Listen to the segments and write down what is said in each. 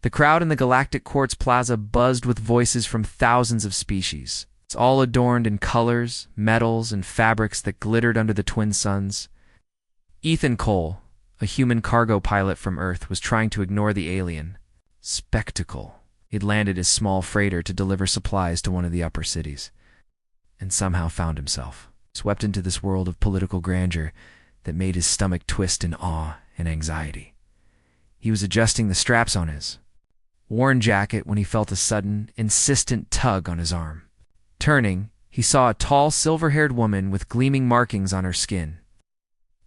The crowd in the Galactic Quartz Plaza buzzed with voices from thousands of species. It's all adorned in colors, metals, and fabrics that glittered under the twin suns. Ethan Cole, a human cargo pilot from Earth, was trying to ignore the alien spectacle. He'd landed his small freighter to deliver supplies to one of the upper cities, and somehow found himself swept into this world of political grandeur that made his stomach twist in awe and anxiety. He was adjusting the straps on his worn jacket when he felt a sudden, insistent tug on his arm. Turning, he saw a tall, silver-haired woman with gleaming markings on her skin,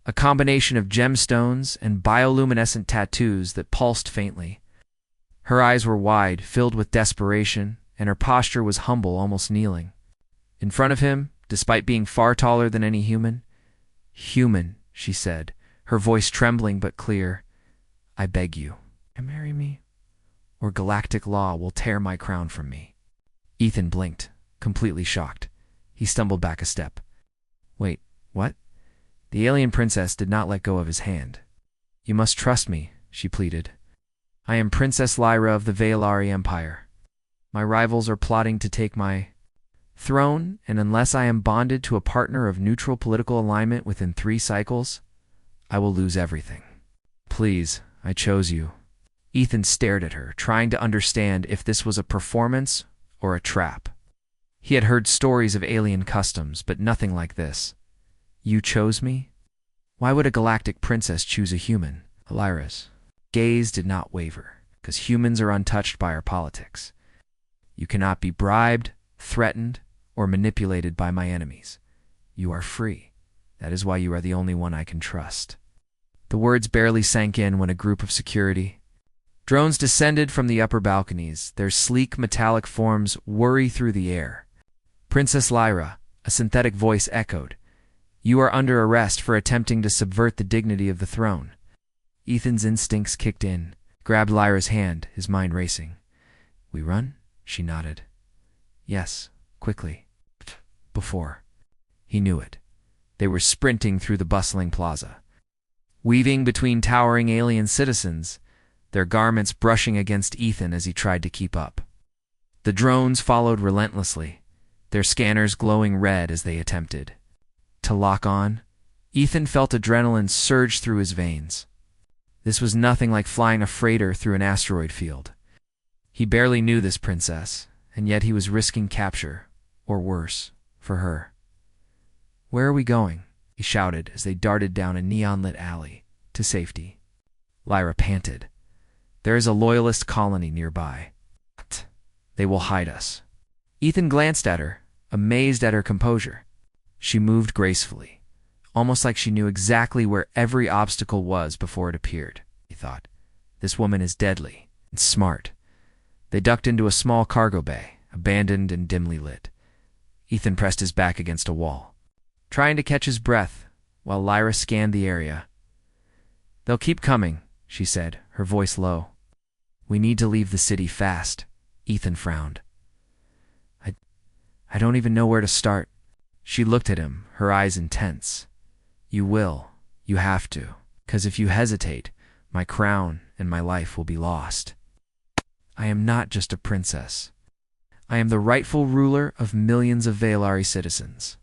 a combination of gemstones and bioluminescent tattoos that pulsed faintly. Her eyes were wide, filled with desperation, and her posture was humble, almost kneeling. In front of him, despite being far taller than any human, she said, her voice trembling but clear, "I beg you, marry me, or galactic law will tear my crown from me." Ethan blinked, completely shocked. He stumbled back a step. "Wait, what?" The alien princess did not let go of his hand. "You must trust me," she pleaded. "I am Princess Lyra of the Veilari Empire. My rivals are plotting to take my throne, and unless I am bonded to a partner of neutral political alignment within 3 cycles, I will lose everything. Please, I chose you." Ethan stared at her, trying to understand if this was a performance or a trap. He had heard stories of alien customs, but nothing like this. "You chose me? Why would a galactic princess choose a human?" Lyra's gaze did not waver, because humans are untouched by our politics. "You cannot be bribed, threatened, or manipulated by my enemies. You are free. That is why you are the only one I can trust." The words barely sank in when a group of security drones descended from the upper balconies, their sleek metallic forms whirring through the air. "Princess Lyra," a synthetic voice echoed, "you are under arrest for attempting to subvert the dignity of the throne." Ethan's instincts kicked in, grabbed Lyra's hand, his mind racing. "We run?" She nodded. "Yes, quickly." Before he knew it, they were sprinting through the bustling plaza, weaving between towering alien citizens, their garments brushing against Ethan as he tried to keep up. The drones followed relentlessly, their scanners glowing red as they attempted to lock on. Ethan felt adrenaline surge through his veins. This was nothing like flying a freighter through an asteroid field. He barely knew this princess, and yet he was risking capture, or worse, for her. "Where are we going?" he shouted as they darted down a neon-lit alley to safety. Lyra panted. "There is a loyalist colony nearby. They will hide us." Ethan glanced at her, amazed at her composure. She moved gracefully, almost like she knew exactly where every obstacle was before it appeared. He thought, "This woman is deadly and smart." They ducked into a small cargo bay, abandoned and dimly lit. Ethan pressed his back against a wall, trying to catch his breath while Lyra scanned the area. "They'll keep coming," she said, her voice low. "We need to leave the city fast." Ethan frowned. I don't even know where to start." She looked at him, her eyes intense. "You will. You have to. 'Cause if you hesitate, my crown and my life will be lost. I am not just a princess. I am the rightful ruler of millions of Veilari citizens.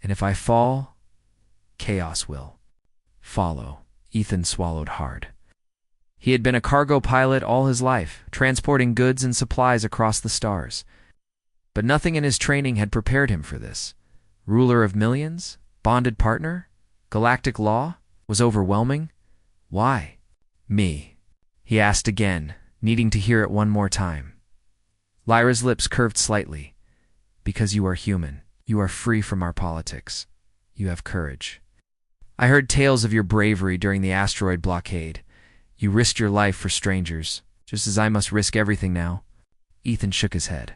And if I fall, chaos will follow." Ethan swallowed hard. He had been a cargo pilot all his life, transporting goods and supplies across the stars. But nothing in his training had prepared him for this. Ruler of millions? Bonded partner? Galactic law? Was overwhelming? Why? "Me?" he asked again, needing to hear it one more time. Lyra's lips curved slightly. "Because you are human. You are free from our politics. You have courage. I heard tales of your bravery during the asteroid blockade. You risked your life for strangers, just as I must risk everything now." Ethan shook his head.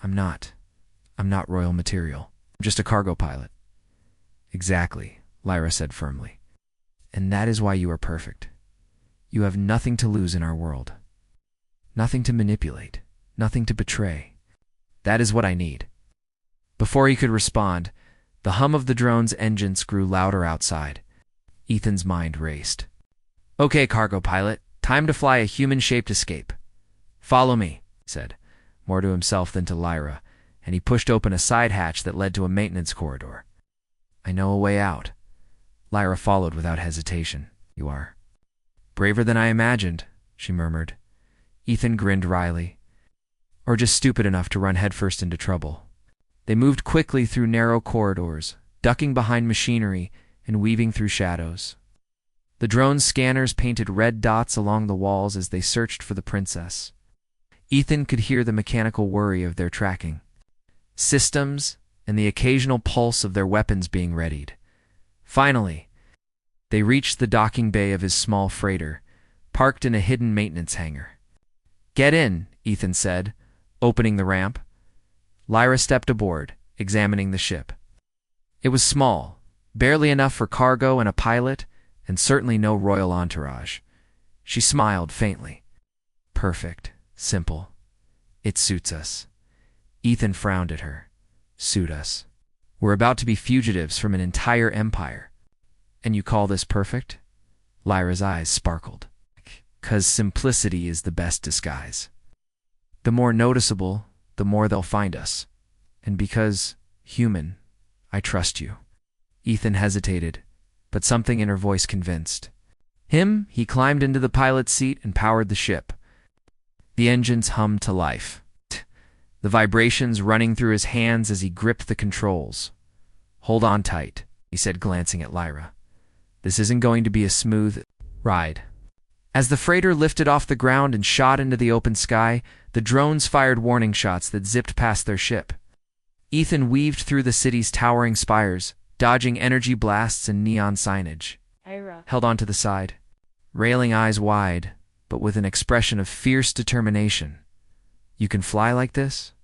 I'm not royal material. I'm just a cargo pilot." "Exactly," Lyra said firmly. "And that is why you are perfect. You have nothing to lose in our world. Nothing to manipulate. Nothing to betray. That is what I need." Before he could respond, the hum of the drone's engines grew louder outside. Ethan's mind raced. "Okay, cargo pilot, time to fly a human-shaped escape." "Follow me," he said, more to himself than to Lyra, and he pushed open a side hatch that led to a maintenance corridor. "I know a way out." Lyra followed without hesitation. "You are braver than I imagined," she murmured. Ethan grinned wryly. "Or just stupid enough to run headfirst into trouble." They moved quickly through narrow corridors, ducking behind machinery and weaving through shadows. The drone's scanners painted red dots along the walls as they searched for the princess. Ethan could hear the mechanical worry of their tracking systems and the occasional pulse of their weapons being readied. Finally, they reached the docking bay of his small freighter, parked in a hidden maintenance hangar. "Get in," Ethan said, opening the ramp. Lyra stepped aboard, examining the ship. It was small, barely enough for cargo and a pilot, and certainly no royal entourage. She smiled faintly. "Perfect. Simple. It suits us." Ethan frowned at her. "Suit us? We're about to be fugitives from an entire empire. And you call this perfect?" Lyra's eyes sparkled. "'Cause simplicity is the best disguise. The more noticeable, the more they'll find us. And because, human, I trust you." Ethan hesitated, but something in her voice convinced him. He climbed into the pilot's seat and powered the ship. The engines hummed to life, the vibrations running through his hands as he gripped the controls. "Hold on tight," he said, glancing at Lyra. "This isn't going to be a smooth ride." As the freighter lifted off the ground and shot into the open sky, the drones fired warning shots that zipped past their ship. Ethan weaved through the city's towering spires, dodging energy blasts and neon signage. Ira Held onto the side, railing eyes wide, but with an expression of fierce determination. "You can fly like this?"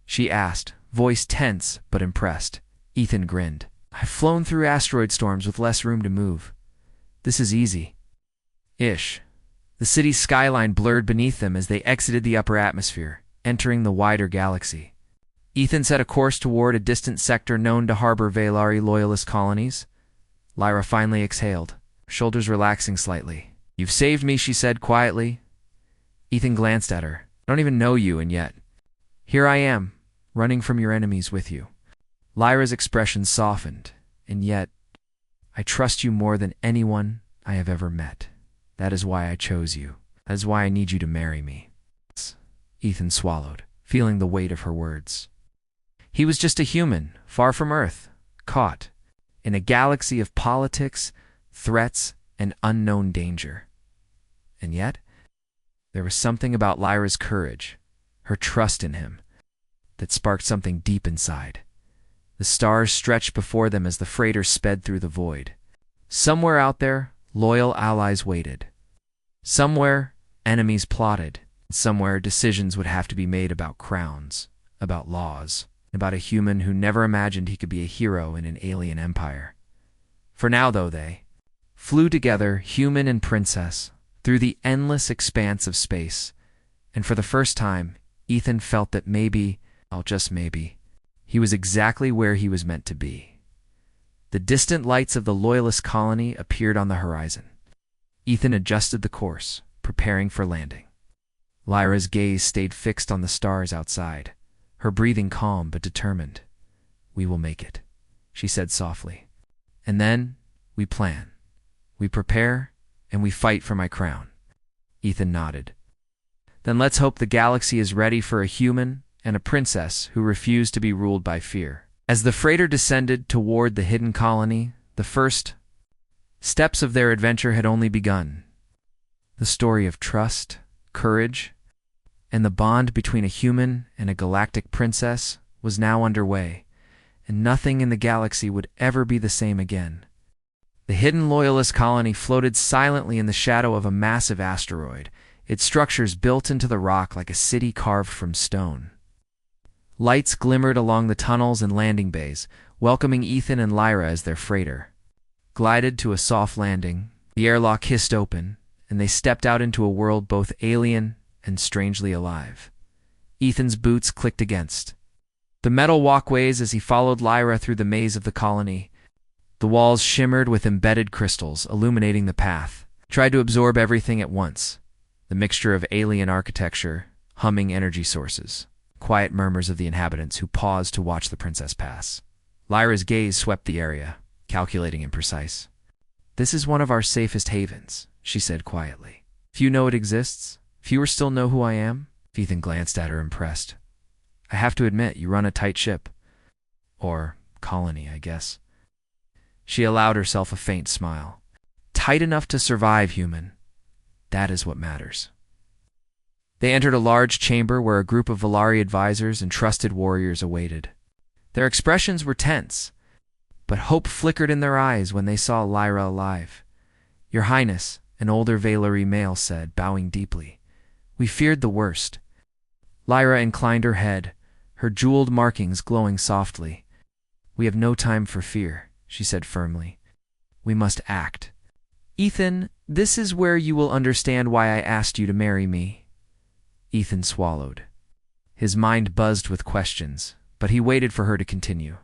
she asked, voice tense but impressed. Ethan grinned. "I've flown through asteroid storms with less room to move. This is easy." Ish. The city's skyline blurred beneath them as they exited the upper atmosphere, entering the wider galaxy. Ethan set a course toward a distant sector known to harbor Valari loyalist colonies. Lyra finally exhaled, shoulders relaxing slightly. "You've saved me," she said quietly. Ethan glanced at her. "I don't even know you, and yet here I am, running from your enemies with you." Lyra's expression softened. "And yet, I trust you more than anyone I have ever met. That is why I chose you. That is why I need you to marry me." Ethan swallowed, feeling the weight of her words. He was just a human, far from Earth, caught in a galaxy of politics, threats, and unknown danger. And yet, there was something about Lyra's courage, her trust in him, that sparked something deep inside. The stars stretched before them as the freighter sped through the void. Somewhere out there, loyal allies waited. Somewhere, enemies plotted. Somewhere, decisions would have to be made about crowns, about laws, about a human who never imagined he could be a hero in an alien empire. For now, though, they flew together, human and princess, through the endless expanse of space, and for the first time, Ethan felt that maybe, just maybe, he was exactly where he was meant to be. The distant lights of the Loyalist colony appeared on the horizon. Ethan adjusted the course, preparing for landing. Lyra's gaze stayed fixed on the stars outside, her breathing calm but determined. "We will make it," she said softly. "And then, we plan. We prepare, and we fight for my crown." Ethan nodded. "Then let's hope the galaxy is ready for a human and a princess who refuse to be ruled by fear." As the freighter descended toward the hidden colony, the first steps of their adventure had only begun. The story of trust, courage, and the bond between a human and a galactic princess was now underway, and nothing in the galaxy would ever be the same again. The hidden Loyalist colony floated silently in the shadow of a massive asteroid, its structures built into the rock like a city carved from stone. Lights glimmered along the tunnels and landing bays, welcoming Ethan and Lyra as their freighter glided to a soft landing. The airlock hissed open, and they stepped out into a world both alien and strangely alive. Ethan's boots clicked against the metal walkways as he followed Lyra through the maze of the colony. The walls shimmered with embedded crystals, illuminating the path. He tried to absorb everything at once. The mixture of alien architecture, humming energy sources, quiet murmurs of the inhabitants who paused to watch the princess pass. Lyra's gaze swept the area, calculating and precise. "This is one of our safest havens," she said quietly. "Few know it exists. Fewer still know who I am." Ethan glanced at her, impressed. "I have to admit, you run a tight ship. Or colony, I guess." She allowed herself a faint smile. "Tight enough to survive, human. That is what matters." They entered a large chamber where a group of Valari advisors and trusted warriors awaited. Their expressions were tense, but hope flickered in their eyes when they saw Lyra alive. "Your Highness," an older Valari male said, bowing deeply. "We feared the worst." Lyra inclined her head, her jeweled markings glowing softly. "We have no time for fear," she said firmly. "We must act. Ethan, this is where you will understand why I asked you to marry me." Ethan swallowed. His mind buzzed with questions, but he waited for her to continue.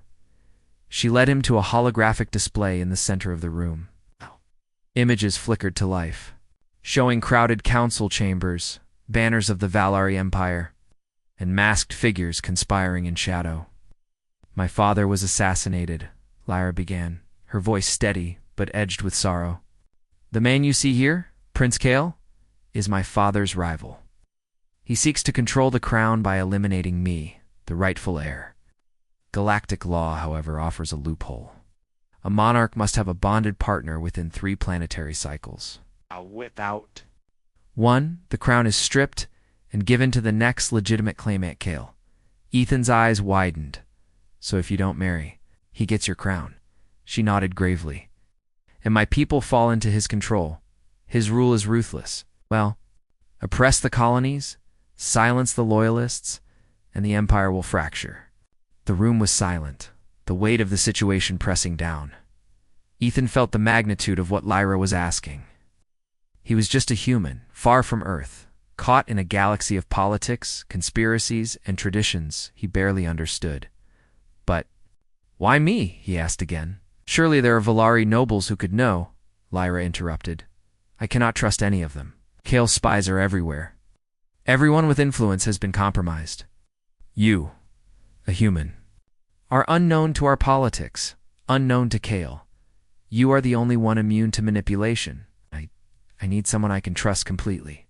She led him to a holographic display in the center of the room. Images flickered to life, showing crowded council chambers, banners of the Valari Empire, and masked figures conspiring in shadow. "My father was assassinated," Lyra began, her voice steady but edged with sorrow. "The man you see here, Prince Kale, is my father's rival. He seeks to control the crown by eliminating me, the rightful heir. Galactic law, however, offers a loophole. A monarch must have a bonded partner within 3 planetary cycles. Without 1, the crown is stripped and given to the next legitimate claimant, Kale." Ethan's eyes widened. "So if you don't marry, he gets your crown." She nodded gravely. "And my people fall into his control. His rule is ruthless. Well, oppress the colonies, silence the loyalists, and the empire will fracture." The room was silent, the weight of the situation pressing down. Ethan felt the magnitude of what Lyra was asking. He was just a human, far from Earth, caught in a galaxy of politics, conspiracies, and traditions he barely understood. "But why me?" he asked again. "Surely there are Valari nobles who could know," Lyra interrupted. "I cannot trust any of them. Kale's spies are everywhere. Everyone with influence has been compromised. You, a human, are unknown to our politics, unknown to Kale. You are the only one immune to manipulation. I need someone I can trust completely."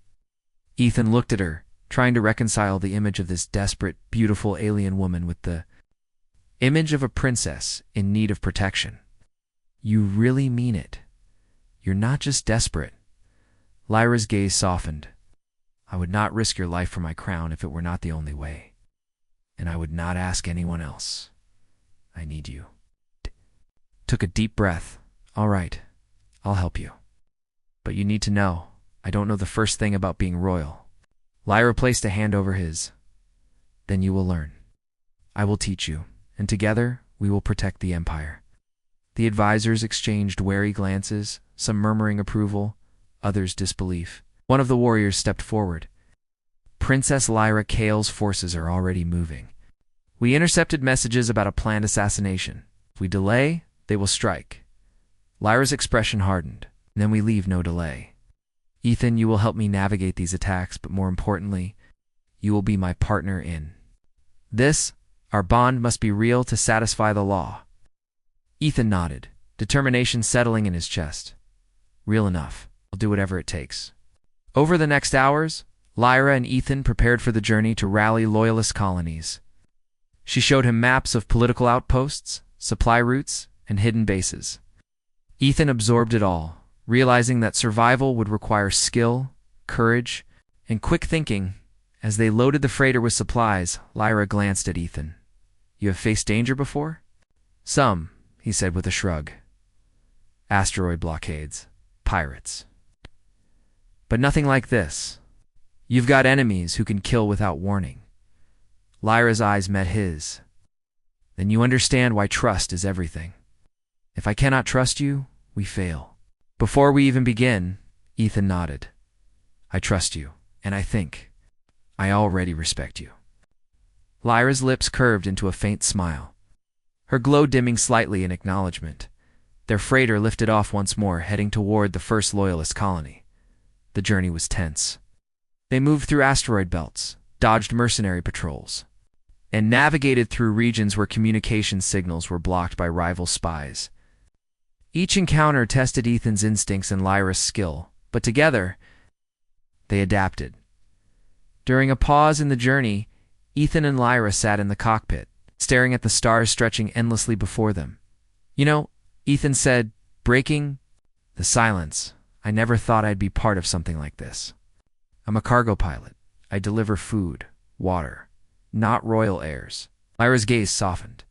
Ethan looked at her, trying to reconcile the image of this desperate, beautiful alien woman with the image of a princess in need of protection. "You really mean it? You're not just desperate?" Lyra's gaze softened. "I would not risk your life for my crown if it were not the only way. And I would not ask anyone else. I need you." Took a deep breath. "All right, I'll help you. But you need to know, I don't know the first thing about being royal." Lyra placed a hand over his. "Then you will learn. I will teach you, and together we will protect the Empire." The advisors exchanged wary glances, some murmuring approval, others disbelief. One of the warriors stepped forward. "Princess Lyra Kale's forces are already moving. We intercepted messages about a planned assassination. If we delay, they will strike." Lyra's expression hardened. "Then we leave no delay. Ethan, you will help me navigate these attacks, but more importantly, you will be my partner in this. Our bond must be real to satisfy the law." Ethan nodded, determination settling in his chest. "Real enough. I'll do whatever it takes." Over the next hours, Lyra and Ethan prepared for the journey to rally loyalist colonies. She showed him maps of political outposts, supply routes, and hidden bases. Ethan absorbed it all, realizing that survival would require skill, courage, and quick thinking. As they loaded the freighter with supplies, Lyra glanced at Ethan. "You have faced danger before?" "Some," he said with a shrug. "Asteroid blockades, pirates. But nothing like this. You've got enemies who can kill without warning." Lyra's eyes met his. "Then you understand why trust is everything. If I cannot trust you, we fail." "Before we even begin," Ethan nodded, "I trust you, and I think I already respect you." Lyra's lips curved into a faint smile, her glow dimming slightly in acknowledgement. Their freighter lifted off once more, heading toward the first loyalist colony. The journey was tense. They moved through asteroid belts, dodged mercenary patrols, and navigated through regions where communication signals were blocked by rival spies. Each encounter tested Ethan's instincts and Lyra's skill, but together, they adapted. During a pause in the journey, Ethan and Lyra sat in the cockpit, staring at the stars stretching endlessly before them. "You know," Ethan said, breaking the silence, "I never thought I'd be part of something like this. I'm a cargo pilot. I deliver food, water, not royal heirs." Lyra's gaze softened.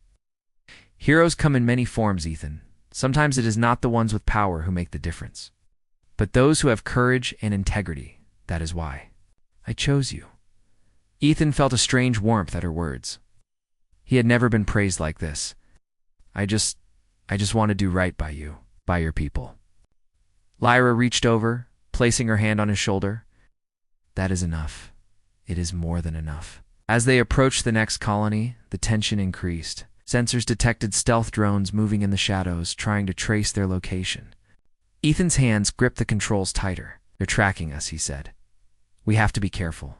"Heroes come in many forms, Ethan. Sometimes it is not the ones with power who make the difference, but those who have courage and integrity. That is why I chose you." Ethan felt a strange warmth at her words. He had never been praised like this. I just want to do right by you, by your people." Lyra reached over, placing her hand on his shoulder. "That is enough. It is more than enough." As they approached the next colony, the tension increased. Sensors detected stealth drones moving in the shadows, trying to trace their location. Ethan's hands gripped the controls tighter. "They're tracking us," he said. "We have to be careful."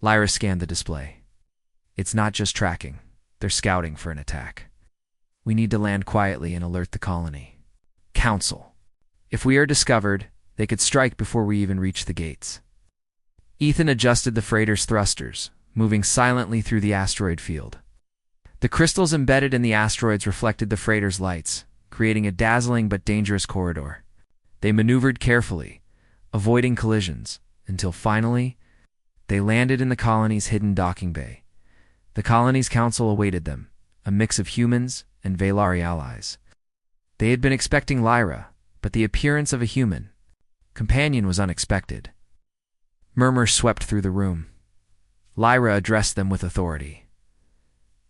Lyra scanned the display. "It's not just tracking. They're scouting for an attack. We need to land quietly and alert the colony. Council. If we are discovered, they could strike before we even reach the gates." Ethan adjusted the freighter's thrusters, moving silently through the asteroid field. The crystals embedded in the asteroids reflected the freighter's lights, creating a dazzling but dangerous corridor. They maneuvered carefully, avoiding collisions, until finally, they landed in the colony's hidden docking bay. The colony's council awaited them, a mix of humans and Valari allies. They had been expecting Lyra, but the appearance of a human companion was unexpected. Murmurs swept through the room. Lyra addressed them with authority.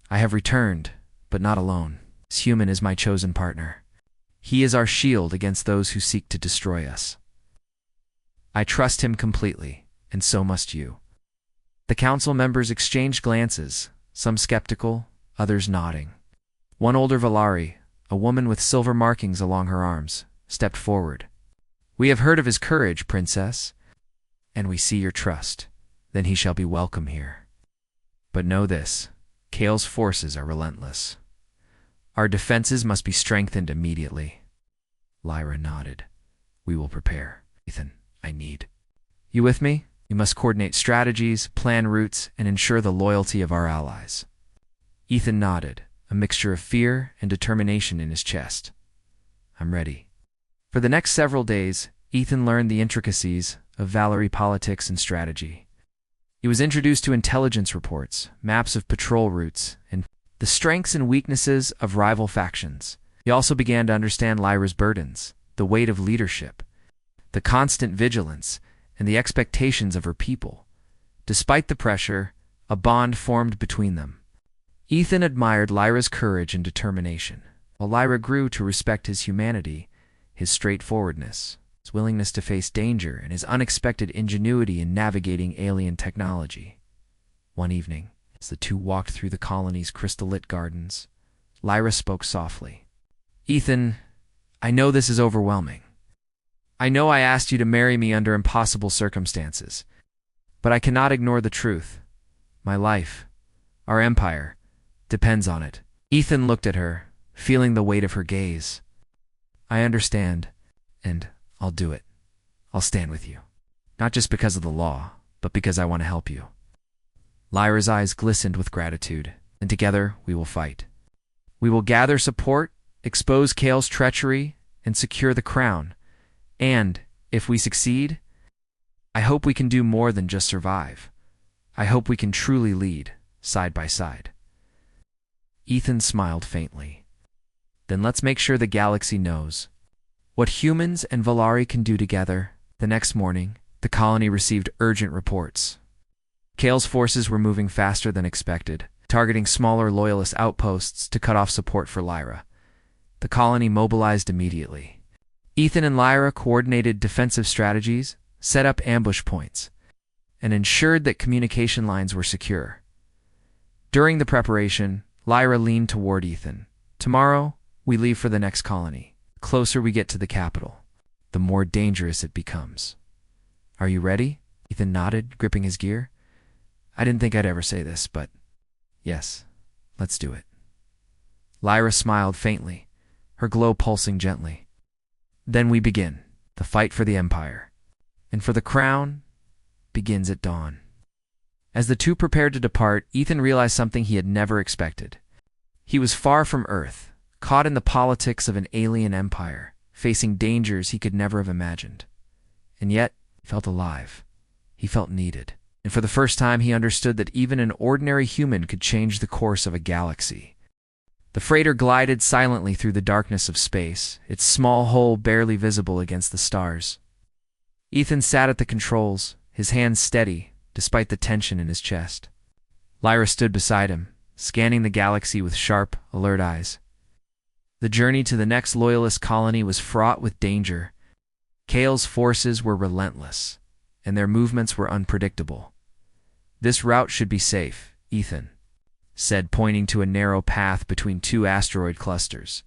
"I have returned, but not alone. This human is my chosen partner. He is our shield against those who seek to destroy us. I trust him completely, and so must you." The council members exchanged glances, some skeptical, others nodding. One older Valari, a woman with silver markings along her arms, stepped forward. "We have heard of his courage, Princess, and we see your trust. Then he shall be welcome here. But know this, Kale's forces are relentless. Our defenses must be strengthened immediately." Lyra nodded. "We will prepare. Ethan, I need you with me. We must coordinate strategies, plan routes, and ensure the loyalty of our allies." Ethan nodded, a mixture of fear and determination in his chest. "I'm ready." For the next several days, Ethan learned the intricacies of Valari politics and strategy. He was introduced to intelligence reports, maps of patrol routes, and the strengths and weaknesses of rival factions. He also began to understand Lyra's burdens, the weight of leadership, the constant vigilance, and the expectations of her people. Despite the pressure, a bond formed between them. Ethan admired Lyra's courage and determination, while Lyra grew to respect his humanity, his straightforwardness, his willingness to face danger, and his unexpected ingenuity in navigating alien technology. One evening, as the two walked through the colony's crystal-lit gardens, Lyra spoke softly. "Ethan, I know this is overwhelming. I know I asked you to marry me under impossible circumstances, but I cannot ignore the truth. My life, our empire, depends on it." Ethan looked at her, feeling the weight of her gaze. "I understand, and I'll do it. I'll stand with you. Not just because of the law, but because I want to help you." Lyra's eyes glistened with gratitude, and together we will fight. We will gather support, expose Kale's treachery, and secure the crown. And, if we succeed, I hope we can do more than just survive. I hope we can truly lead, side by side. Ethan smiled faintly. "Then let's make sure the galaxy knows what humans and Valari can do together." The next morning, the colony received urgent reports. Kale's forces were moving faster than expected, targeting smaller loyalist outposts to cut off support for Lyra. The colony mobilized immediately. Ethan and Lyra coordinated defensive strategies, set up ambush points, and ensured that communication lines were secure. During the preparation, Lyra leaned toward Ethan. "Tomorrow, we leave for the next colony. The closer we get to the capital, the more dangerous it becomes. Are you ready?" Ethan nodded, gripping his gear. I didn't think I'd ever say this, but yes, let's do it. Lyra smiled faintly, her glow pulsing gently. Then we begin. The fight for the Empire. And for the crown begins at dawn. As the two prepared to depart, Ethan realized something he had never expected. He was far from Earth, caught in the politics of an alien empire, facing dangers he could never have imagined. And yet, he felt alive. He felt needed. And for the first time, he understood that even an ordinary human could change the course of a galaxy. The freighter glided silently through the darkness of space, its small hull barely visible against the stars. Ethan sat at the controls, his hands steady, despite the tension in his chest. Lyra stood beside him, scanning the galaxy with sharp, alert eyes. The journey to the next Loyalist colony was fraught with danger. Kale's forces were relentless, and their movements were unpredictable. "This route should be safe," Ethan said, pointing to a narrow path between two asteroid clusters.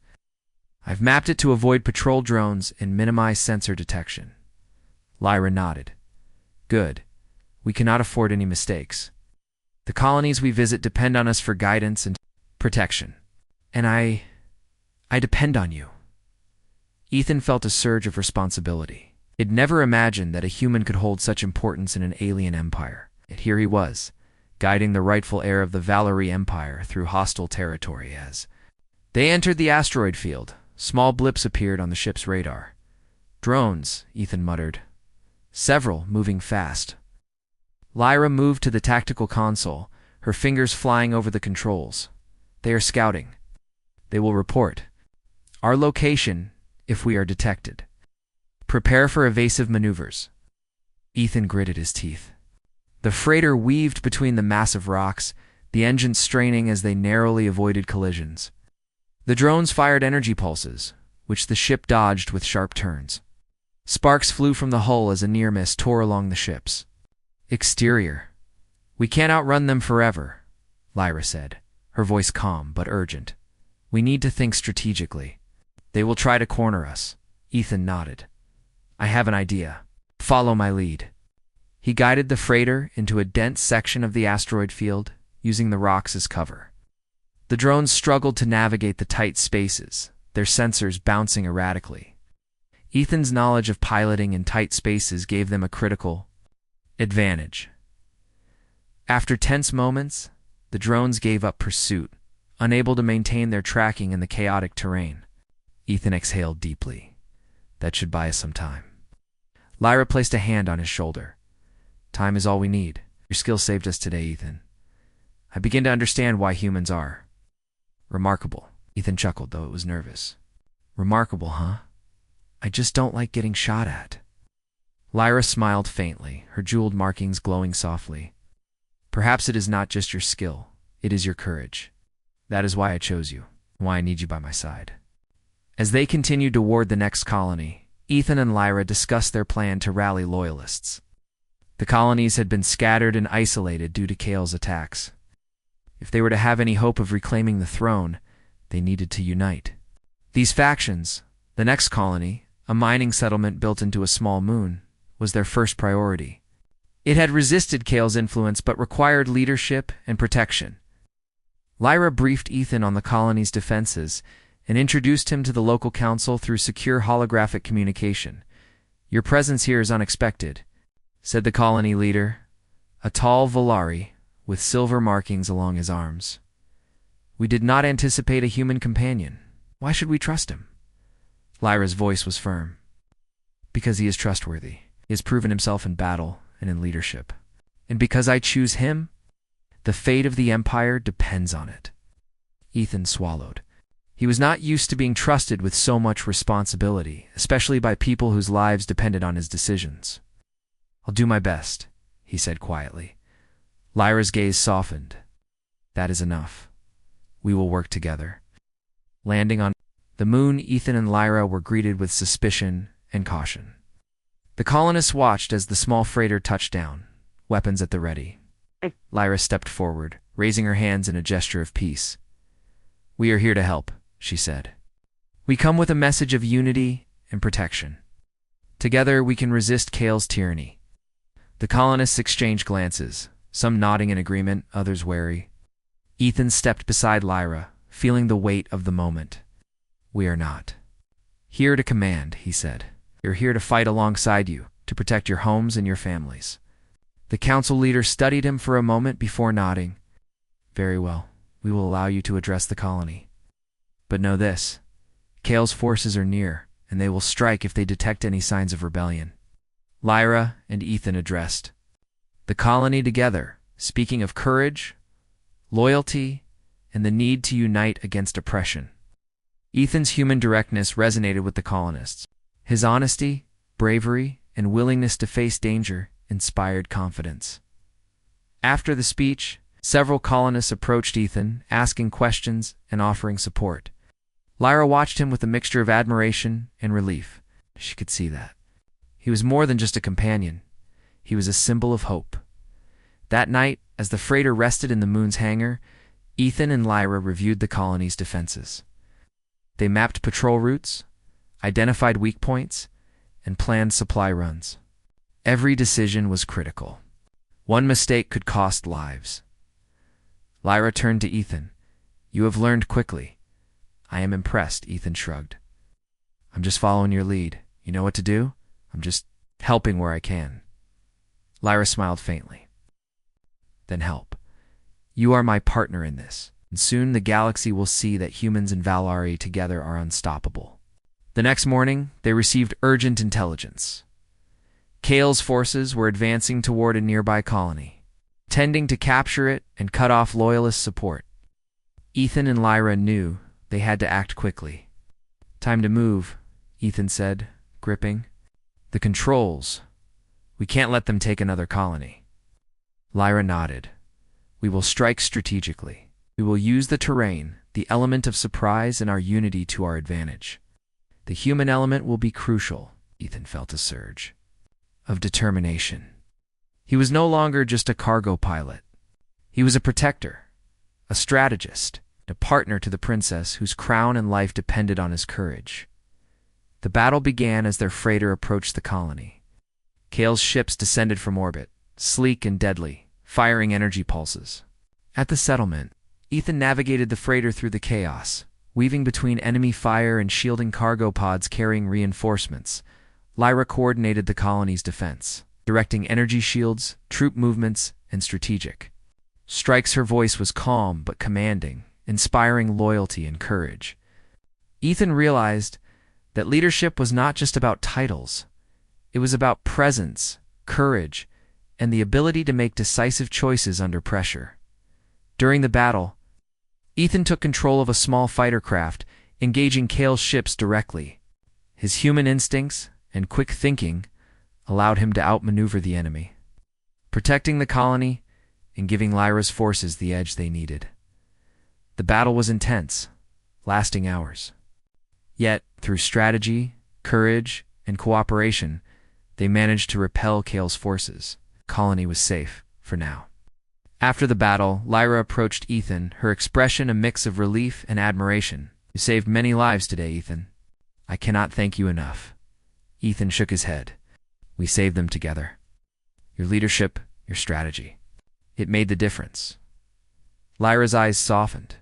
"I've mapped it to avoid patrol drones and minimize sensor detection." Lyra nodded. "Good. We cannot afford any mistakes. The colonies we visit depend on us for guidance and protection. And I depend on you." Ethan felt a surge of responsibility. He'd never imagined that a human could hold such importance in an alien empire. Yet here he was, guiding the rightful heir of the Valerie Empire through hostile territory. As they entered the asteroid field, small blips appeared on the ship's radar. "Drones," Ethan muttered. "Several, moving fast." Lyra moved to the tactical console, her fingers flying over the controls. "They are scouting. They will report our location if we are detected. Prepare for evasive maneuvers." Ethan gritted his teeth. The freighter weaved between the massive rocks, the engines straining as they narrowly avoided collisions. The drones fired energy pulses, which the ship dodged with sharp turns. Sparks flew from the hull as a near miss tore along the ships. "Exterior. We can't outrun them forever," Lyra said, her voice calm but urgent. "We need to think strategically. They will try to corner us." Ethan nodded. "I have an idea. Follow my lead." He guided the freighter into a dense section of the asteroid field, using the rocks as cover. The drones struggled to navigate the tight spaces, their sensors bouncing erratically. Ethan's knowledge of piloting in tight spaces gave them a critical advantage. After tense moments, the drones gave up pursuit, unable to maintain their tracking in the chaotic terrain. Ethan exhaled deeply. That should buy us some time. Lyra placed a hand on his shoulder. "Time is all we need. Your skill saved us today, Ethan. I begin to understand why humans are remarkable." Ethan chuckled, though it was nervous. "Remarkable, huh? I just don't like getting shot at." Lyra smiled faintly, her jeweled markings glowing softly. "Perhaps it is not just your skill, it is your courage. That is why I chose you, why I need you by my side." As they continued toward the next colony, Ethan and Lyra discussed their plan to rally loyalists. The colonies had been scattered and isolated due to Kale's attacks. If they were to have any hope of reclaiming the throne, they needed to unite. These factions, the next colony, a mining settlement built into a small moon, was their first priority. It had resisted Kale's influence but required leadership and protection. Lyra briefed Ethan on the colony's defenses and introduced him to the local council through secure holographic communication. "Your presence here is unexpected," said the colony leader, a tall Volari with silver markings along his arms. "We did not anticipate a human companion. Why should we trust him?" Lyra's voice was firm. "Because he is trustworthy. He has proven himself in battle and in leadership. And because I choose him, the fate of the Empire depends on it." Ethan swallowed. He was not used to being trusted with so much responsibility, especially by people whose lives depended on his decisions. "I'll do my best," he said quietly. Lyra's gaze softened. "That is enough. We will work together." Landing on the moon, Ethan and Lyra were greeted with suspicion and caution. The colonists watched as the small freighter touched down, weapons at the ready. Lyra stepped forward, raising her hands in a gesture of peace. "We are here to help," she said. "We come with a message of unity and protection. Together we can resist Kale's tyranny." The colonists exchanged glances, some nodding in agreement, others wary. Ethan stepped beside Lyra, feeling the weight of the moment. "We are not here to command," he said. "We're here to fight alongside you, to protect your homes and your families." The council leader studied him for a moment before nodding. "Very well. We will allow you to address the colony. But know this, Kale's forces are near, and they will strike if they detect any signs of rebellion." Lyra and Ethan addressed the colony together, speaking of courage, loyalty, and the need to unite against oppression. Ethan's human directness resonated with the colonists. His honesty, bravery, and willingness to face danger inspired confidence. After the speech, several colonists approached Ethan, asking questions and offering support. Lyra watched him with a mixture of admiration and relief. She could see that he was more than just a companion. He was a symbol of hope. That night, as the freighter rested in the moon's hangar, Ethan and Lyra reviewed the colony's defenses. They mapped patrol routes, identified weak points, and planned supply runs. Every decision was critical. One mistake could cost lives. Lyra turned to Ethan. "You have learned quickly." "I am impressed," Ethan shrugged. "I'm just following your lead. You know what to do? I'm just helping where I can." Lyra smiled faintly. "Then help. You are my partner in this, and soon the galaxy will see that humans and Valari together are unstoppable." The next morning, they received urgent intelligence. Kale's forces were advancing toward a nearby colony, intending to capture it and cut off Loyalist support. Ethan and Lyra knew they had to act quickly. "Time to move," Ethan said, gripping the controls. "We can't let them take another colony." Lyra nodded. "We will strike strategically. We will use the terrain, the element of surprise, and our unity to our advantage. The human element will be crucial." Ethan felt a surge of determination. He was no longer just a cargo pilot. He was a protector, a strategist, a partner to the princess whose crown and life depended on his courage. The battle began as their freighter approached the colony. Kale's ships descended from orbit, sleek and deadly, firing energy pulses. At the settlement, Ethan navigated the freighter through the chaos, weaving between enemy fire and shielding cargo pods carrying reinforcements. Lyra coordinated the colony's defense, directing energy shields, troop movements, and strategic strikes. Her voice was calm but commanding, inspiring loyalty and courage. Ethan realized that leadership was not just about titles. It was about presence, courage, and the ability to make decisive choices under pressure. During the battle, Ethan took control of a small fighter craft, engaging Kale's ships directly. His human instincts and quick thinking allowed him to outmaneuver the enemy, protecting the colony and giving Lyra's forces the edge they needed. The battle was intense, lasting hours. Yet, through strategy, courage, and cooperation, they managed to repel Kale's forces. The colony was safe, for now. After the battle, Lyra approached Ethan, her expression a mix of relief and admiration. "You saved many lives today, Ethan." "I cannot thank you enough." Ethan shook his head. "We saved them together. Your leadership, your strategy. It made the difference." Lyra's eyes softened.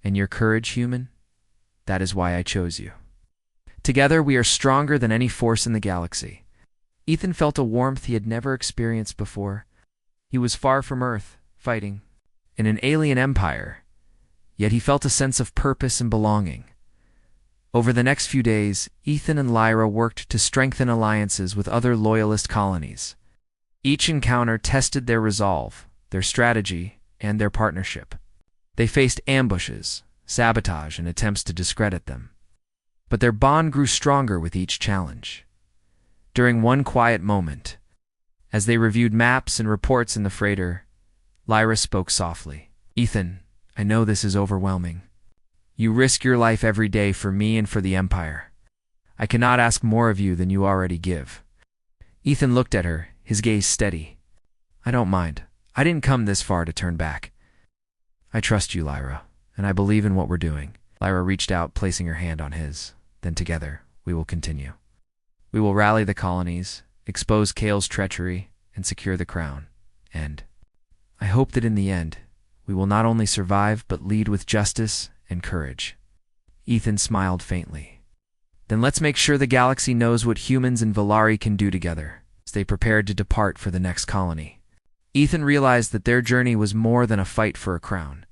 "And your courage, human? That is why I chose you. Together we are stronger than any force in the galaxy." Ethan felt a warmth he had never experienced before. He was far from Earth, fighting in an alien empire, yet he felt a sense of purpose and belonging. Over the next few days, Ethan and Lyra worked to strengthen alliances with other Loyalist colonies. Each encounter tested their resolve, their strategy, and their partnership. They faced ambushes, sabotage, and attempts to discredit them. But their bond grew stronger with each challenge. During one quiet moment, as they reviewed maps and reports in the freighter, Lyra spoke softly. "Ethan, I know this is overwhelming. You risk your life every day for me and for the Empire. I cannot ask more of you than you already give." Ethan looked at her, his gaze steady. "I don't mind. I didn't come this far to turn back. I trust you, Lyra, and I believe in what we're doing." Lyra reached out, placing her hand on his. "Then together, we will continue. We will rally the colonies, expose Kale's treachery, and secure the crown. And hope that in the end, we will not only survive but lead with justice and courage." Ethan smiled faintly. "Then let's make sure the galaxy knows what humans and Valari can do together," as they prepared to depart for the next colony. Ethan realized that their journey was more than a fight for a crown.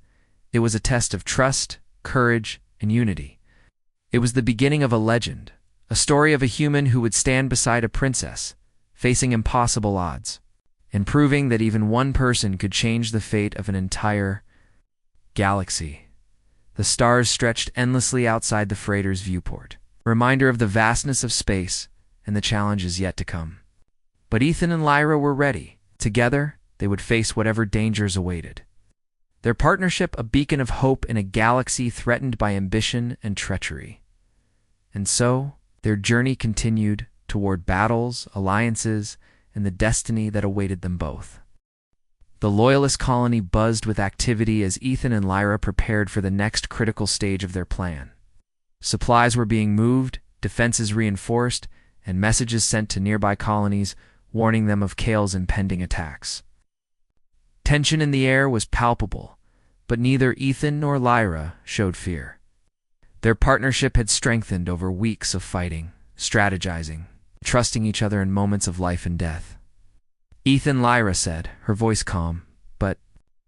It was a test of trust, courage, and unity. It was the beginning of a legend, a story of a human who would stand beside a princess, facing impossible odds, and proving that even one person could change the fate of an entire galaxy. The stars stretched endlessly outside the freighter's viewport, a reminder of the vastness of space and the challenges yet to come. But Ethan and Lyra were ready. Together, they would face whatever dangers awaited. Their partnership a beacon of hope in a galaxy threatened by ambition and treachery. And so, their journey continued toward battles, alliances, and the destiny that awaited them both. The Loyalist colony buzzed with activity as Ethan and Lyra prepared for the next critical stage of their plan. Supplies were being moved, defenses reinforced, and messages sent to nearby colonies warning them of Kale's impending attacks. Tension in the air was palpable, but neither Ethan nor Lyra showed fear. Their partnership had strengthened over weeks of fighting, strategizing, trusting each other in moments of life and death. "Ethan," Lyra said, her voice calm, but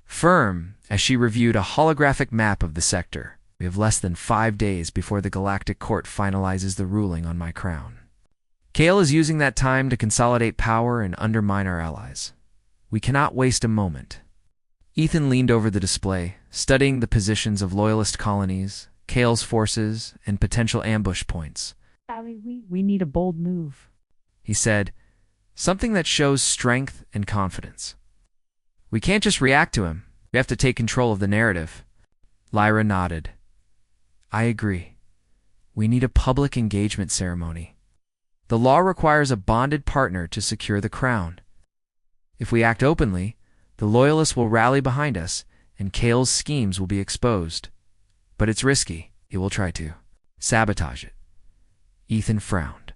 firm, as she reviewed a holographic map of the sector. "We have less than 5 days before the Galactic Court finalizes the ruling on my crown. Kale is using that time to consolidate power and undermine our allies. We cannot waste a moment." Ethan leaned over the display, studying the positions of Loyalist colonies, Kale's forces, and potential ambush points. We need a bold move," he said, "something that shows strength and confidence. We can't just react to him. We have to take control of the narrative." Lyra nodded. "I agree. We need a public engagement ceremony. The law requires a bonded partner to secure the crown. If we act openly, the Loyalists will rally behind us, and Kale's schemes will be exposed. But it's risky. He will try to sabotage it." Ethan frowned.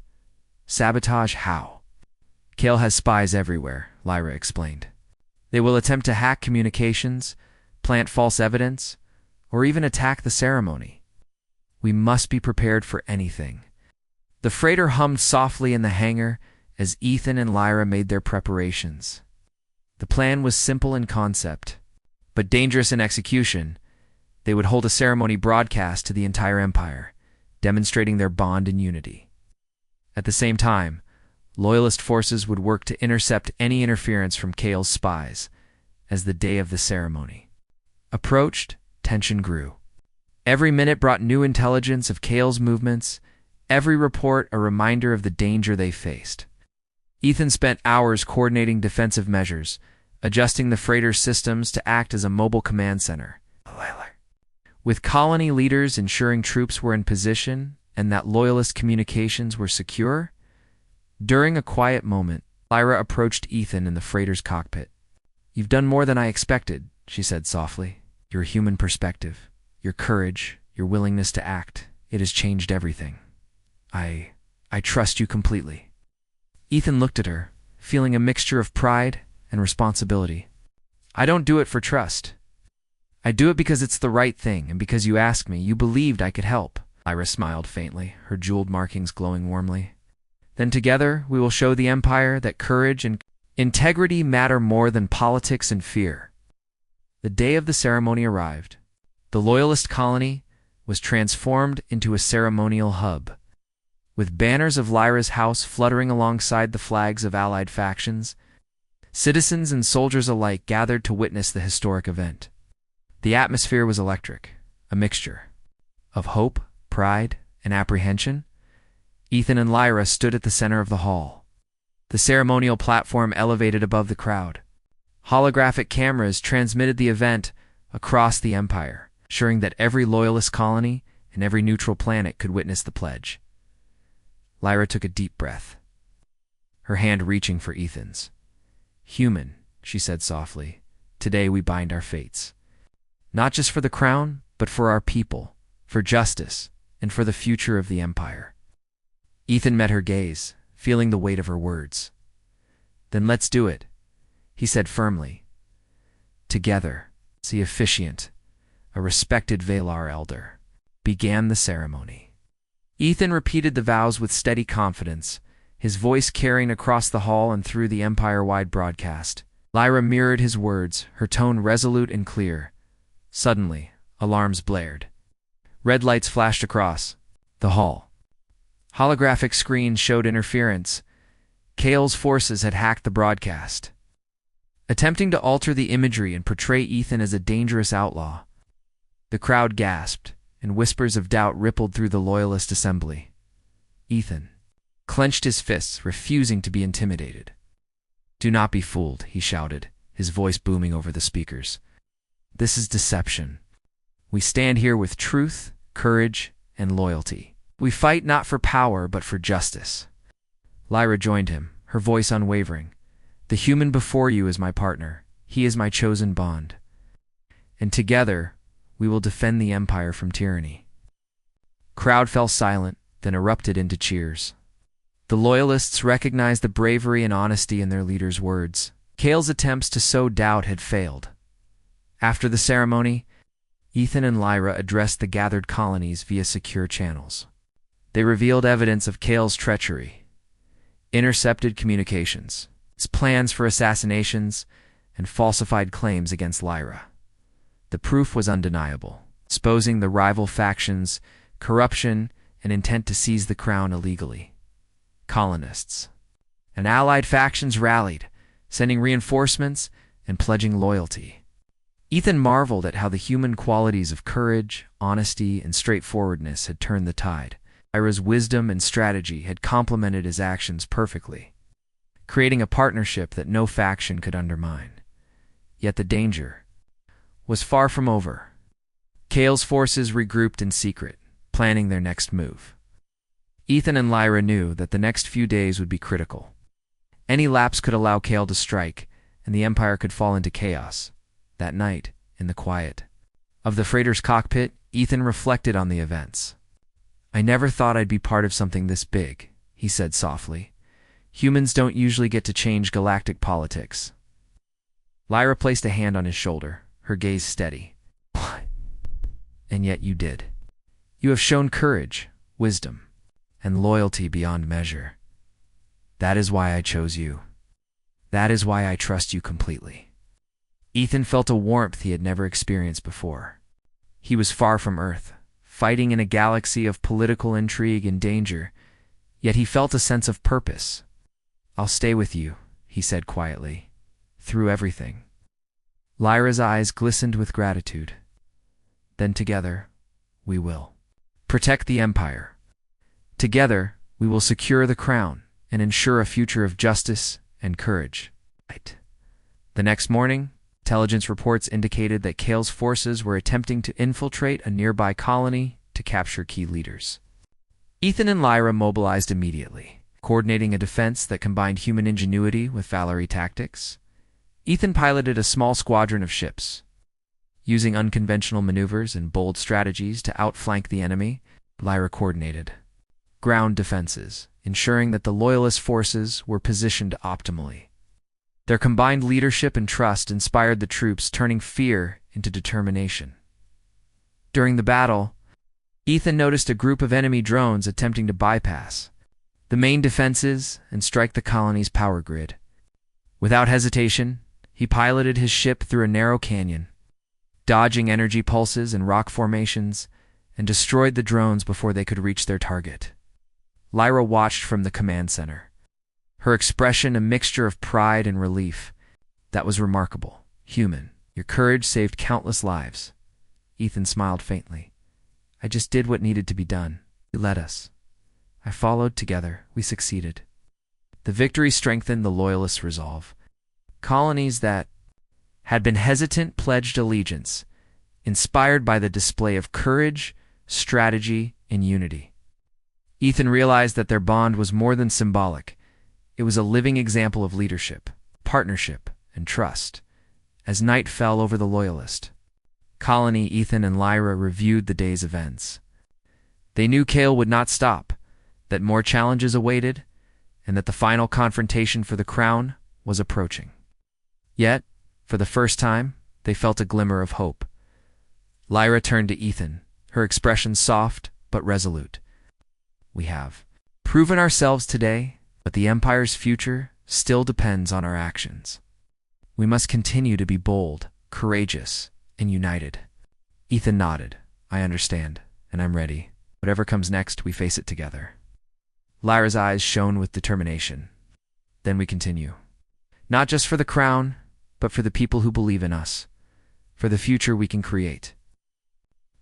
"Sabotage how?" "Kale has spies everywhere," Lyra explained. "They will attempt to hack communications, plant false evidence, or even attack the ceremony. We must be prepared for anything." The freighter hummed softly in the hangar as Ethan and Lyra made their preparations. The plan was simple in concept, but dangerous in execution. They would hold a ceremony broadcast to the entire empire, demonstrating their bond and unity. At the same time, Loyalist forces would work to intercept any interference from Kale's spies. As the day of the ceremony approached, tension grew. Every minute brought new intelligence of Kale's movements, every report a reminder of the danger they faced. Ethan spent hours coordinating defensive measures, adjusting the freighter's systems to act as a mobile command center, with colony leaders ensuring troops were in position and that Loyalist communications were secure. During a quiet moment, Lyra approached Ethan in the freighter's cockpit. "You've done more than I expected," she said softly. "Your human perspective, your courage, your willingness to act, it has changed everything. I trust you completely." Ethan looked at her, feeling a mixture of pride and responsibility. "I don't do it for trust. I do it because it's the right thing, and because you asked me, you believed I could help." Lyra smiled faintly, her jeweled markings glowing warmly. "Then together we will show the Empire that courage and integrity matter more than politics and fear." The day of the ceremony arrived. The Loyalist colony was transformed into a ceremonial hub, with banners of Lyra's house fluttering alongside the flags of allied factions. Citizens and soldiers alike gathered to witness the historic event. The atmosphere was electric, a mixture of hope, pride, and apprehension. Ethan and Lyra stood at the center of the hall. The ceremonial platform elevated above the crowd. Holographic cameras transmitted the event across the Empire, ensuring that every Loyalist colony and every neutral planet could witness the pledge. Lyra took a deep breath, her hand reaching for Ethan's. "Human," she said softly, "today we bind our fates. Not just for the crown, but for our people, for justice, and for the future of the Empire." Ethan met her gaze, feeling the weight of her words. "Then let's do it," he said firmly. Together, the officiant, a respected Valar elder, began the ceremony. Ethan repeated the vows with steady confidence, his voice carrying across the hall and through the empire-wide broadcast. Lyra mirrored his words, her tone resolute and clear. Suddenly, alarms blared. Red lights flashed across the hall. Holographic screens showed interference. Kale's forces had hacked the broadcast, attempting to alter the imagery and portray Ethan as a dangerous outlaw. The crowd gasped, and whispers of doubt rippled through the Loyalist assembly. Ethan clenched his fists, refusing to be intimidated. "Do not be fooled," he shouted, his voice booming over the speakers. "This is deception. We stand here with truth, courage, and loyalty. We fight not for power, but for justice." Lyra joined him, her voice unwavering. "The human before you is my partner. He is my chosen bond. And together, we will defend the Empire from tyranny." Crowd fell silent, then erupted into cheers. The Loyalists recognized the bravery and honesty in their leader's words. Kale's attempts to sow doubt had failed. After the ceremony, Ethan and Lyra addressed the gathered colonies via secure channels. They revealed evidence of Kale's treachery, intercepted communications, his plans for assassinations, and falsified claims against Lyra. The proof was undeniable, exposing the rival factions, corruption, and intent to seize the crown illegally. Colonists and allied factions rallied, sending reinforcements and pledging loyalty. Ethan marveled at how the human qualities of courage, honesty, and straightforwardness had turned the tide. Lyra's wisdom and strategy had complemented his actions perfectly, creating a partnership that no faction could undermine. Yet the danger was far from over. Kale's forces regrouped in secret, planning their next move. Ethan and Lyra knew that the next few days would be critical. Any lapse could allow Kale to strike, and the Empire could fall into chaos. That night, in the quiet of the freighter's cockpit, Ethan reflected on the events. "I never thought I'd be part of something this big," he said softly. "Humans don't usually get to change galactic politics." Lyra placed a hand on his shoulder, her gaze steady. "What? And yet you did. You have shown courage, wisdom, and loyalty beyond measure. That is why I chose you. That is why I trust you completely." Ethan felt a warmth he had never experienced before. He was far from Earth, fighting in a galaxy of political intrigue and danger, yet he felt a sense of purpose. "I'll stay with you," he said quietly, "through everything." Lyra's eyes glistened with gratitude. "Then together, we will protect the Empire. Together, we will secure the crown and ensure a future of justice and courage." The next morning, intelligence reports indicated that Kale's forces were attempting to infiltrate a nearby colony to capture key leaders. Ethan and Lyra mobilized immediately, coordinating a defense that combined human ingenuity with Valerie tactics. Ethan piloted a small squadron of ships, using unconventional maneuvers and bold strategies to outflank the enemy. Lyra coordinated ground defenses, ensuring that the Loyalist forces were positioned optimally. Their combined leadership and trust inspired the troops, turning fear into determination. During the battle, Ethan noticed a group of enemy drones attempting to bypass the main defenses and strike the colony's power grid. Without hesitation, he piloted his ship through a narrow canyon, dodging energy pulses and rock formations, and destroyed the drones before they could reach their target. Lyra watched from the command center, her expression a mixture of pride and relief. "That was remarkable. Human, your courage saved countless lives." Ethan smiled faintly. "I just did what needed to be done. You led us. I followed. Together, we succeeded." The victory strengthened the Loyalists' resolve. Colonies that had been hesitant pledged allegiance, inspired by the display of courage, strategy, and unity. Ethan realized that their bond was more than symbolic. It was a living example of leadership, partnership, and trust. As night fell over the Loyalist colony, Ethan and Lyra reviewed the day's events. They knew Kale would not stop, that more challenges awaited, and that the final confrontation for the crown was approaching. Yet, for the first time, they felt a glimmer of hope. Lyra turned to Ethan, her expression soft but resolute. "We have proven ourselves today, but the Empire's future still depends on our actions. We must continue to be bold, courageous, and united." Ethan nodded. "I understand, and I'm ready. Whatever comes next, we face it together." Lyra's eyes shone with determination. "Then we continue. Not just for the crown, but for the people who believe in us, for the future we can create."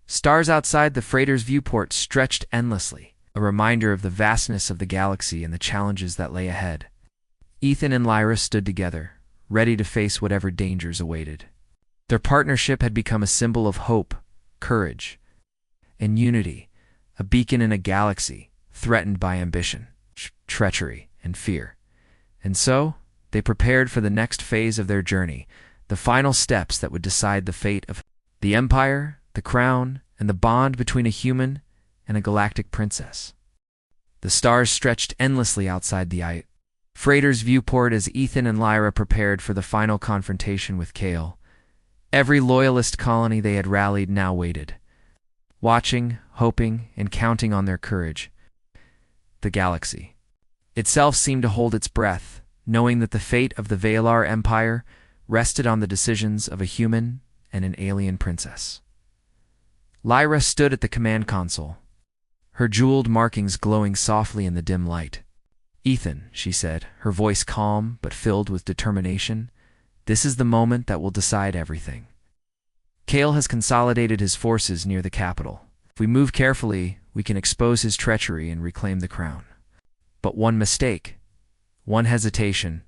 Stars outside the freighter's viewport stretched endlessly, a reminder of the vastness of the galaxy and the challenges that lay ahead. Ethan and Lyra stood together, ready to face whatever dangers awaited. Their partnership had become a symbol of hope, courage, and unity, a beacon in a galaxy threatened by ambition, treachery, and fear. And so, they prepared for the next phase of their journey, the final steps that would decide the fate of the Empire, the crown, and the bond between a human and a galactic princess. The stars stretched endlessly outside the freighter's viewport as Ethan and Lyra prepared for the final confrontation with Kale. Every loyalist colony they had rallied now waited, watching, hoping, and counting on their courage. The galaxy itself seemed to hold its breath, knowing that the fate of the Valar Empire rested on the decisions of a human and an alien princess. Lyra stood at the command console, her jeweled markings glowing softly in the dim light. "Ethan," she said, her voice calm but filled with determination, "this is the moment that will decide everything. Kale has consolidated his forces near the capital. If we move carefully, we can expose his treachery and reclaim the crown. But one mistake, one hesitation,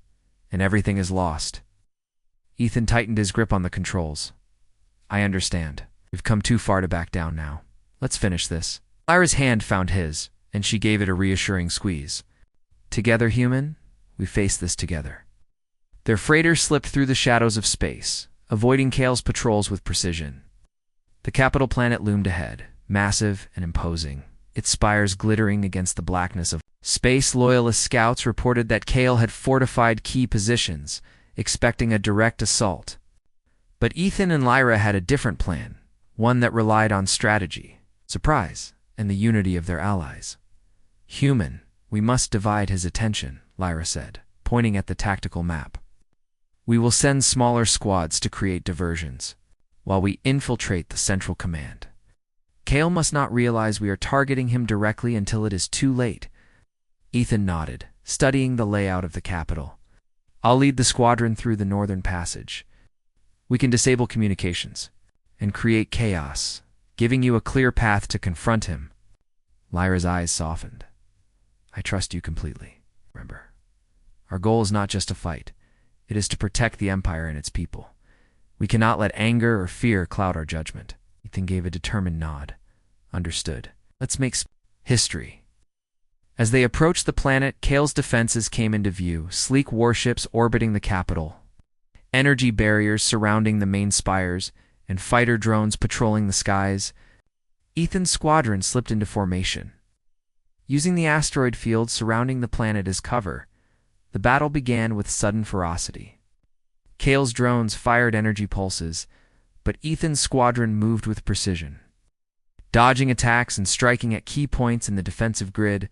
and everything is lost." Ethan tightened his grip on the controls. "I understand. We've come too far to back down now. Let's finish this." Lyra's hand found his, and she gave it a reassuring squeeze. "Together, human, we face this together." Their freighter slipped through the shadows of space, avoiding Kale's patrols with precision. The capital planet loomed ahead, massive and imposing, its spires glittering against the blackness of space. Loyalist scouts reported that Kale had fortified key positions, expecting a direct assault. But Ethan and Lyra had a different plan, one that relied on strategy, surprise, and the unity of their allies. "Human, we must divide his attention," Lyra said, pointing at the tactical map. "We will send smaller squads to create diversions, while we infiltrate the central command. Kale must not realize we are targeting him directly until it is too late." Ethan nodded, studying the layout of the capital. "I'll lead the squadron through the northern passage. We can disable communications and create chaos, giving you a clear path to confront him." Lyra's eyes softened. "I trust you completely. Remember, our goal is not just to fight. It is to protect the Empire and its people. We cannot let anger or fear cloud our judgment." Ethan gave a determined nod. "Understood. Let's make history." As they approached the planet, Kale's defenses came into view, sleek warships orbiting the capital, energy barriers surrounding the main spires, and fighter drones patrolling the skies. Ethan's squadron slipped into formation. Using the asteroid field surrounding the planet as cover, the battle began with sudden ferocity. Kale's drones fired energy pulses, but Ethan's squadron moved with precision, dodging attacks and striking at key points in the defensive grid.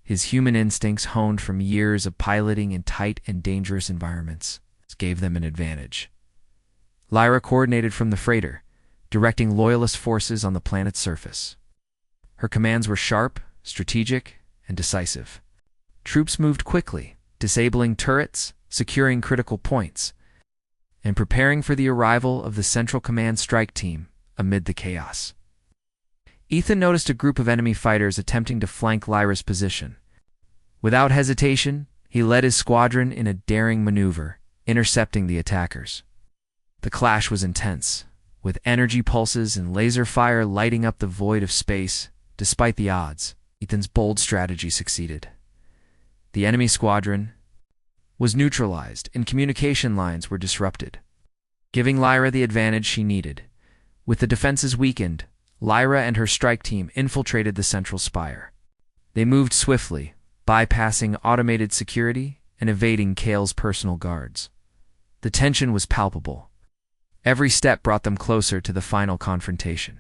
His human instincts, honed from years of piloting in tight and dangerous environments, gave them an advantage. Lyra coordinated from the freighter, directing loyalist forces on the planet's surface. Her commands were sharp, strategic, and decisive. Troops moved quickly, disabling turrets, securing critical points, and preparing for the arrival of the Central Command strike team amid the chaos. Ethan noticed a group of enemy fighters attempting to flank Lyra's position. Without hesitation, he led his squadron in a daring maneuver, intercepting the attackers. The clash was intense, with energy pulses and laser fire lighting up the void of space. Despite the odds, Ethan's bold strategy succeeded. The enemy squadron was neutralized and communication lines were disrupted, giving Lyra the advantage she needed. With the defenses weakened, Lyra and her strike team infiltrated the central spire. They moved swiftly, bypassing automated security and evading Kale's personal guards. The tension was palpable. Every step brought them closer to the final confrontation.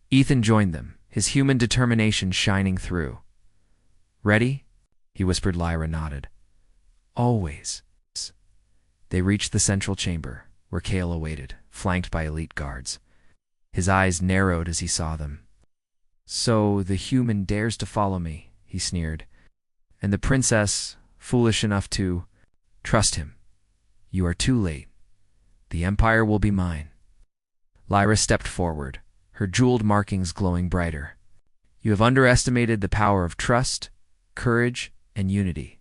Ethan joined them, his human determination shining through. "Ready?" he whispered. Lyra nodded. "Always." They reached the central chamber, where Kale awaited, flanked by elite guards. His eyes narrowed as he saw them. "So the human dares to follow me," he sneered. "And the princess, foolish enough to trust him. You are too late. The Empire will be mine." Lyra stepped forward, her jeweled markings glowing brighter. "You have underestimated the power of trust, courage, and unity.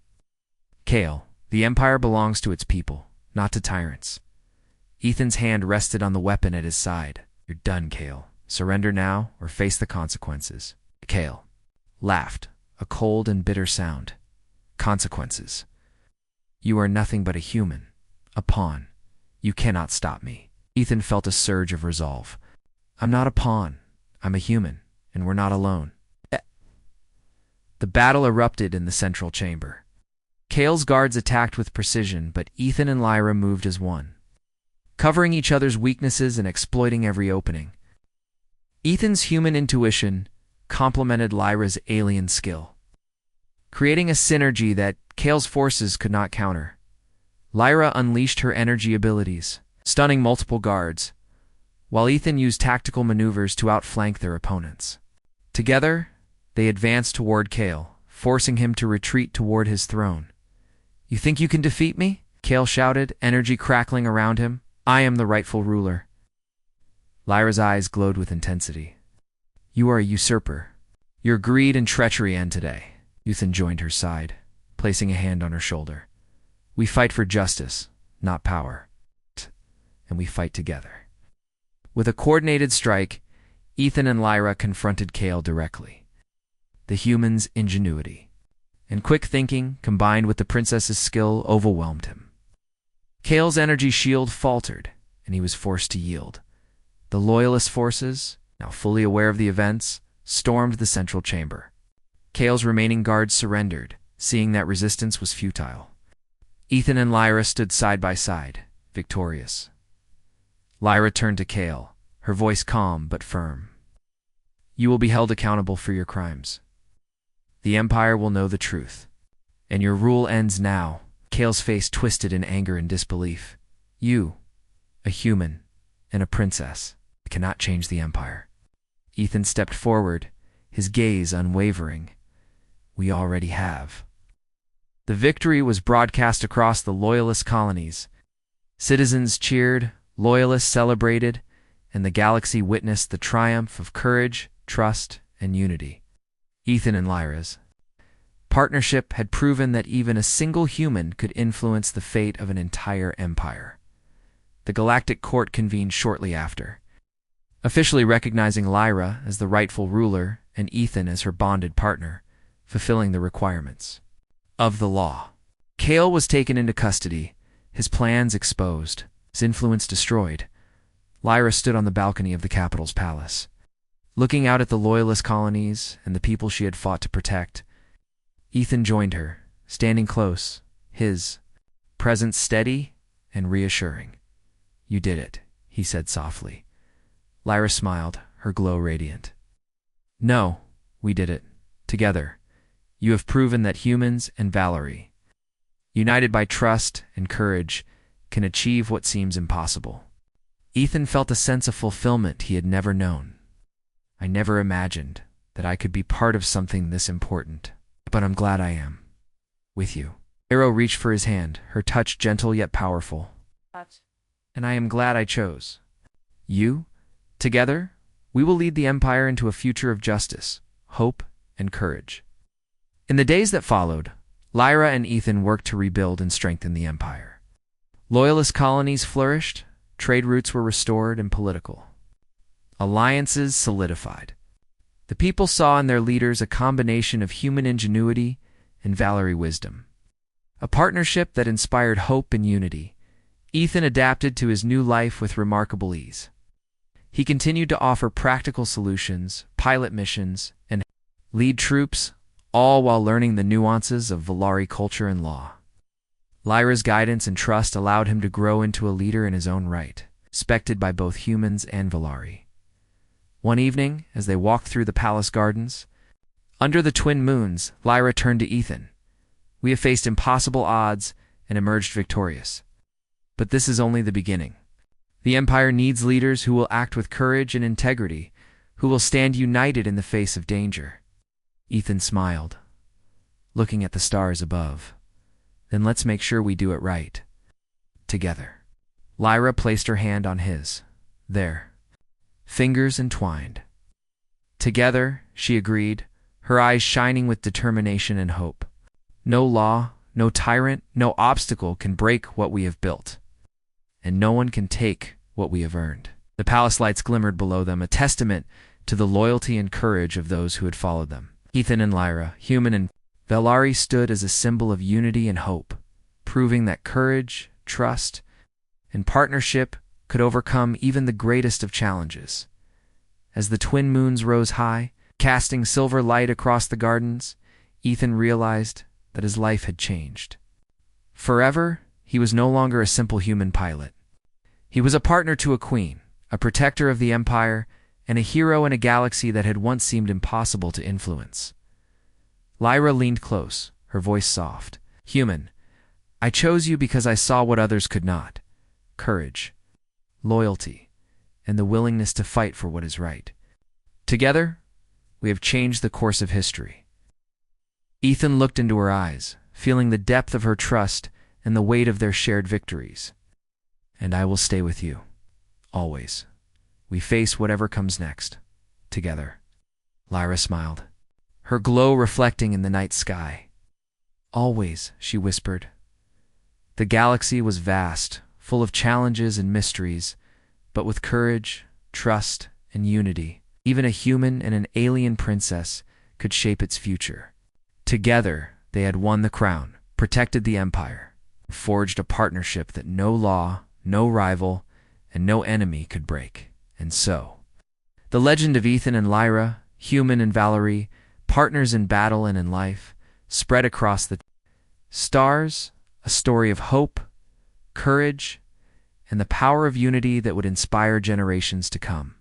Kale, the Empire belongs to its people, not to tyrants." Ethan's hand rested on the weapon at his side. "You're done, Kale. Surrender now or face the consequences." Kale laughed, a cold and bitter sound. "Consequences. You are nothing but a human, a pawn. You cannot stop me." Ethan felt a surge of resolve. "I'm not a pawn. I'm a human, and we're not alone." The battle erupted in the central chamber. Kale's guards attacked with precision, but Ethan and Lyra moved as one, covering each other's weaknesses and exploiting every opening. Ethan's human intuition complemented Lyra's alien skill, creating a synergy that Kale's forces could not counter. Lyra unleashed her energy abilities, stunning multiple guards, while Ethan used tactical maneuvers to outflank their opponents. Together, they advanced toward Kale, forcing him to retreat toward his throne. "You think you can defeat me?" Kale shouted, energy crackling around him. "I am the rightful ruler." Lyra's eyes glowed with intensity. "You are a usurper. Your greed and treachery end today." Ethan joined her side, placing a hand on her shoulder. "We fight for justice, not power. And we fight together." With a coordinated strike, Ethan and Lyra confronted Kale directly. The human's ingenuity and quick thinking, combined with the princess's skill, overwhelmed him. Kale's energy shield faltered, and he was forced to yield. The Loyalist forces, now fully aware of the events, stormed the central chamber. Kale's remaining guards surrendered, seeing that resistance was futile. Ethan and Lyra stood side by side, victorious. Lyra turned to Kale, her voice calm but firm. "You will be held accountable for your crimes. The Empire will know the truth. And your rule ends now." Kale's face twisted in anger and disbelief. "You, a human, and a princess, cannot change the Empire." Ethan stepped forward, his gaze unwavering. "We already have." The victory was broadcast across the Loyalist colonies. Citizens cheered, Loyalists celebrated, and the galaxy witnessed the triumph of courage, trust, and unity. Ethan and Lyra's partnership had proven that even a single human could influence the fate of an entire empire. The Galactic Court convened shortly after, officially recognizing Lyra as the rightful ruler and Ethan as her bonded partner, fulfilling the requirements of the law. Kale was taken into custody, his plans exposed, his influence destroyed. Lyra stood on the balcony of the capital's palace, looking out at the Loyalist colonies and the people she had fought to protect. Ethan joined her, standing close, his presence steady and reassuring. "You did it," he said softly. Lyra smiled, her glow radiant. "No, we did it. Together. You have proven that humans and Valerie, united by trust and courage, can achieve what seems impossible." Ethan felt a sense of fulfillment he had never known. "I never imagined that I could be part of something this important, but I'm glad I am. With you." Arrow reached for his hand, her touch gentle yet powerful. "And I am glad I chose you. Together, we will lead the Empire into a future of justice, hope, and courage." In the days that followed, Lyra and Ethan worked to rebuild and strengthen the Empire. Loyalist colonies flourished, trade routes were restored, and political alliances solidified. The people saw in their leaders a combination of human ingenuity and Valerie wisdom, a partnership that inspired hope and unity. Ethan adapted to his new life with remarkable ease. He continued to offer practical solutions, pilot missions, and lead troops, all while learning the nuances of Valari culture and law. Lyra's guidance and trust allowed him to grow into a leader in his own right, respected by both humans and Valari. One evening, as they walked through the palace gardens, under the twin moons, Lyra turned to Ethan. "We have faced impossible odds and emerged victorious. But this is only the beginning. The Empire needs leaders who will act with courage and integrity, who will stand united in the face of danger." Ethan smiled, looking at the stars above. "Then let's make sure we do it right. Together." Lyra placed her hand on his. There. Fingers entwined. "Together," she agreed, her eyes shining with determination and hope. "No law, no tyrant, no obstacle can break what we have built. And no one can take what we have earned." The palace lights glimmered below them, a testament to the loyalty and courage of those who had followed them. Ethan and Lyra, human and Valari, stood as a symbol of unity and hope, proving that courage, trust, and partnership could overcome even the greatest of challenges. As the twin moons rose high, casting silver light across the gardens, Ethan realized that his life had changed. Forever, he was no longer a simple human pilot. He was a partner to a queen, a protector of the Empire, and a hero in a galaxy that had once seemed impossible to influence. Lyra leaned close, her voice soft. "Human, I chose you because I saw what others could not. Courage, loyalty, and the willingness to fight for what is right. Together, we have changed the course of history." Ethan looked into her eyes, feeling the depth of her trust and the weight of their shared victories. "And I will stay with you, always. We face whatever comes next, together." Lyra smiled, her glow reflecting in the night sky. "Always," she whispered. The galaxy was vast, full of challenges and mysteries, but with courage, trust, and unity, even a human and an alien princess could shape its future. Together, they had won the crown, protected the Empire, forged a partnership that no law, no rival, and no enemy could break. And so, the legend of Ethan and Lyra, human and Valari, partners in battle and in life, spread across the stars, a story of hope, courage, and the power of unity that would inspire generations to come.